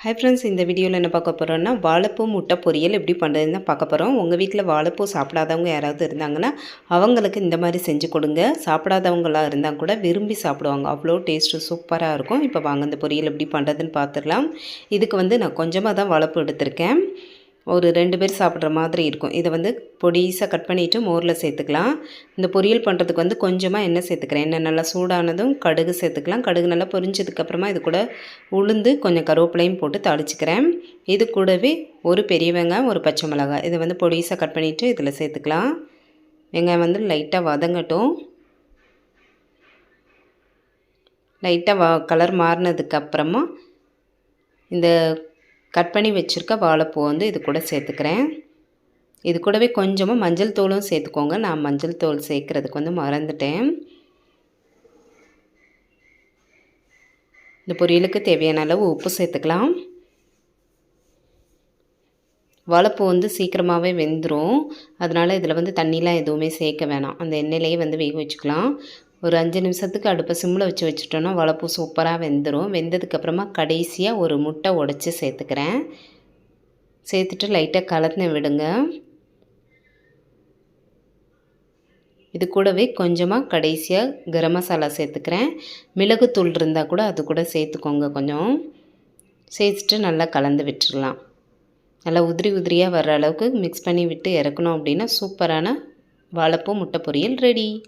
Hi friends, இந்த வீடியோவில் என்ன பார்க்க போகிறோன்னா வாழைப்பூ முட்டை பொரியல் எப்படி பண்ணுறதுன்னு தான் பார்க்க போகிறோம். உங்கள் வீட்டில் வாழைப்பூ சாப்பிடாதவங்க யாராவது இருந்தாங்கன்னா அவங்களுக்கு இந்த மாதிரி செஞ்சு கொடுங்க. சாப்பிடாதவங்களாக இருந்தால் கூட விரும்பி சாப்பிடுவாங்க. அவ்வளோ டேஸ்ட்டு சூப்பராக இருக்கும். இப்போ வாங்க இந்த பொரியல் எப்படி பண்ணுறதுன்னு பார்த்துடலாம். இதுக்கு நான் கொஞ்சமாக தான் வாழைப்பூ எடுத்திருக்கேன். ஒரு 2 பேர் சாப்பிட்ற மாதிரி இருக்கும். இதை பொடிசாக கட் பண்ணிவிட்டு மோரில் சேர்த்துக்கலாம். இந்த பொரியல் பண்ணுறதுக்கு கொஞ்சமாக எண்ணெய் சேர்த்துக்கிறேன். எண்ணெய் நல்லா சூடானதும் கடுகு சேர்த்துக்கலாம். கடுகு நல்லா பொரிஞ்சதுக்கப்புறமா இது கூட உளுந்து கொஞ்சம் கருவேப்பிலையும் போட்டு தாளிச்சிக்கிறேன். இது கூடவே ஒரு பெரிய வெங்காயம், ஒரு பச்சை மிளகாய் இதை பொடிசாக கட் பண்ணிவிட்டு இதில் சேர்த்துக்கலாம். வெங்காயம் லைட்டாக வதங்கட்டும். லைட்டாக கலர் மாறினதுக்கப்புறமா இந்த கட் பண்ணி வச்சுருக்க வாழைப்பூ இது கூட சேர்த்துக்கிறேன். இது கூடவே கொஞ்சமாக மஞ்சள் தூளும் சேர்த்துக்கோங்க. நான் மஞ்சள் தூள் சேர்க்குறதுக்கு மறந்துட்டேன். இந்த பொரியலுக்கு தேவையான அளவு உப்பு சேர்த்துக்கலாம். வாழைப்பூ சீக்கிரமாகவே வெந்துடும். அதனால் இதில் தண்ணிலாம் எதுவுமே சேர்க்க வேணாம். அந்த எண்ணெயிலேயே வேக வச்சுக்கலாம். ஒரு 5 நிமிஷத்துக்கு அடுப்பை சிம்மில் வச்சுட்டோன்னா வாழைப்பூ சூப்பராக வெந்துடும். வெந்ததுக்கப்புறமா கடைசியாக ஒரு முட்டை உடச்சி சேர்த்துக்கிறேன். சேர்த்துட்டு லைட்டாக கலந்து விடுங்க. இது கூடவே கொஞ்சமாக கடைசியாக கரம் மசாலா சேர்த்துக்கிறேன். மிளகுத்தூள் இருந்தால் கூட அது கூட சேர்த்துக்கோங்க. கொஞ்சம் சேர்த்துட்டு நல்லா கலந்து விட்டுடலாம். நல்லா உதிரி உதிரியாக வர்ற அளவுக்கு மிக்ஸ் பண்ணி விட்டு இறக்கணும். அப்படின்னா சூப்பரான வாழைப்பூ முட்டை பொரியல் ரெடி.